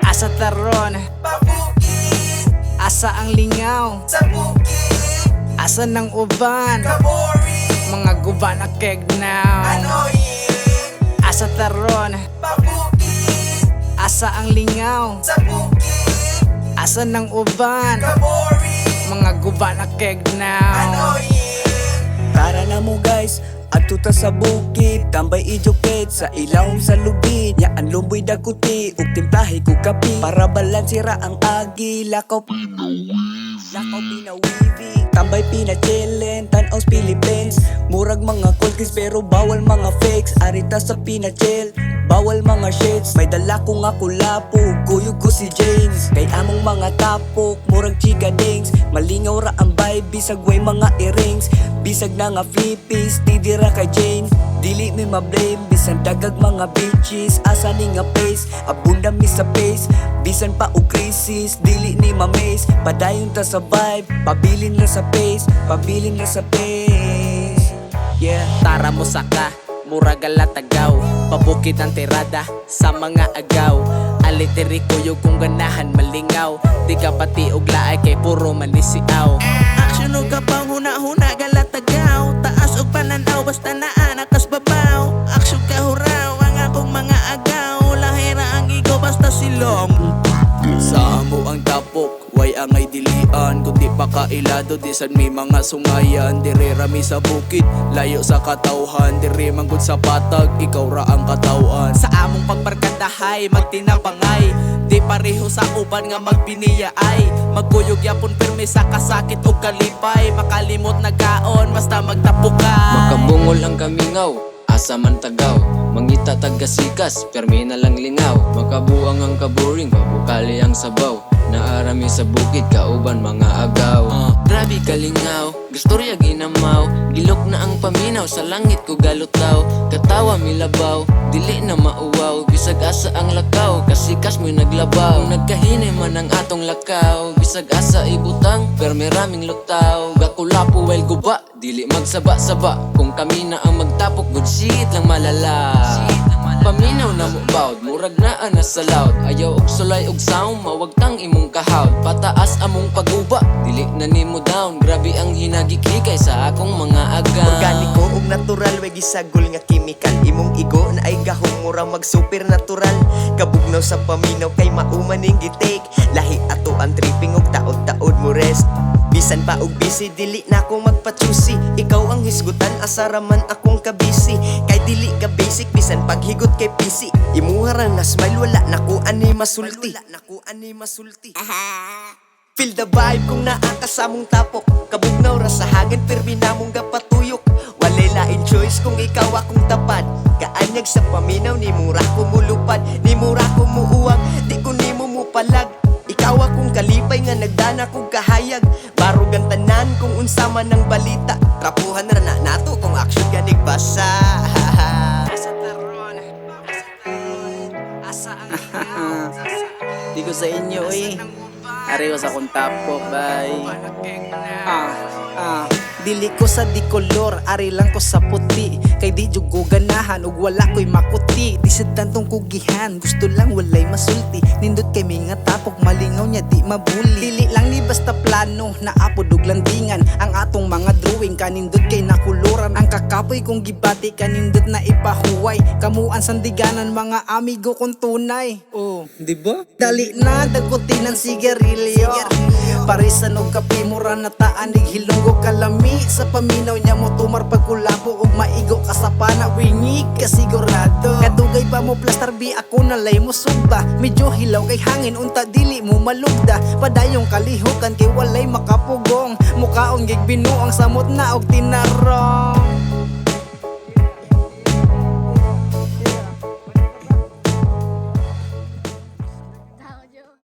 Asa taron, Pabukid asa ang lingaw, sa bukid, asa ng uban, kaboring, mga guba na kegnaw. annoying. Asa taron, Pabukid asa ang lingaw, sa bukid, asa ng uban, kaboring, mga guba na kegnaw. annoying. Tara na mo guys, adto ta sa bukid, tambay ijuket sa ilawom sa lubid. Yaan lumboy dakuti, ug timplahe ko kapi, para balansira ang agi, lakaw pinawivi. Tambay pinachillen, tan-aws Philippines. Murag mga cold kids pero bawal mga fakes. Arita sa pinachill, bawal mga shades. May dala ko nga kulapo, kuyog ko si James. Kay among mga tapok, murag chigadings. Malingaw ra ang vibe, bisag way mga earrings. Bisag na nga flippies, tidira kay Jane. Dili mi mablame, bisan dagag mga bitches. Asa ni nga pace, abunda mi sa pace. Bisan pa og crisis, dili ni ma-maze. Padayon ta sa vibe, pabilin na sa pace. Pabilin na sa pace. Yeah. Tara mo saka, murag alatagaw, pabukid ang tirada sa mga agaw. Alitiri kuyog kung ganahan malingaw, di ka pati og laay kay puro manisiaw. Aksyon o kapang huna-huna galatagaw, taas o pananaw basta naa nakas babaw. Aksyon ka huraw ang akong mga agaw, lahira ang ego basta silong. Sa amo ang tapok, way angay dilian. Kundi pa kailado, di sad may mga sungayan. Dire rami sa bukid, layo sa katawhan. Dire manggod sa patag, ikaw ra ang katawan. Sa among pagbarkadahay, magtinabangay, di pareho sa uban nga magbiniya ay. Magkuyog yapon pirmi sa kasakit o kalipay, makalimot na kaon basta magtapok ka. Makabungol ang kamingaw, asa man tagaw. Mangita tagasikas, permi na lang lingaw. Makabuang ang kaboring, babukali ang sabaw. Naarami sa bukid, kauban mga agaw. Grabe kalingaw, gastorya ginamaw. Gilok na ang paminaw, sa langit ko galutaw. Katawa milabaw, dili na mauwaw. Bisag asa ang lakaw, kasikas mo'y naglabaw. Nagkahine man ang atong lakaw, bisag asa ibutang, permi raming lutaw. Gakulapo while guba, dili magsaba-saba. Kung kami na ang magtapok, good shit lang malala. Paminaw na mo bawd, murag naa na sa loud. Ayaw og sulay og sound, mawag kang imong kahawd. Pataas among paguba, dili na nimo down. Grabe ang hinagikikay sa akong mga agaw. Organiko ug natural, way gisagol nga chemical. Imong igo na ay gahong mura mag super natural. Kabugnaw sa paminaw kay mauman ning gitake. Lahi ato ang tripping ug taod-taod mo rest. Bisan pa og busy, dili na ako magpa-choosy. Ikaw ang hisgutan, asaraman akong kabisi. Kay dili ka basic, bisan paghigot kay PC. Imuha na smile, wala na ko ani masulti. Feel the vibe kung naa ka sa mong tapok. Kabugnaw ra sa hangin, pirmi na mong gapatuyok. Walay lain choice kung ikaw akong tapad. Kaanyag sa paminaw, ni mura ko mulupad. Ni mura ko muuwang, di ko ni mo mupalag. Ikaw akong kalipay nga nagdana kong kahayag. Barog ang tanan kung unsa man ang balita. Trapuhan ra na nato kung aksyon ka nigbasa. Asa taron, asa ang lingaw, Di ko sa inyo asa ng uban, Areho sa kong tapok, bye. guba na kegnaw. Dili ko sa di kolor, ari lang ko sa puti. Kay di jud ko ganahan ug wala ko'y makuti. Di sa tantong kugihan, gusto lang walay masulti. Nindot kay mga tapok, malingaw niya di mabuli. Dili lang ni basta plano, naapod ug landingan. Ang atong mga drawing, kanindot kay nakuluran. Ang kakapoy kong gibati, kanindot na ipahuway. Kamuan sandiganan, mga amigo kong tunay. Oh, Di ba? dali na dagutin ang sigarilyo. Parisan og kape, mura na taanig hilonggo kalami. Sa paminaw niya mo tumar pagkulabo ug maigo ka sa pana, wingig ka sigurado. Kadugay pa mo plastar bi, ako nalay mo sugba. Medyo hilaw kay hangin, unta dili mo malugda. Padayong kalihukan kay walay makapugong. Mukhaon gig binuang samot na og tinarong.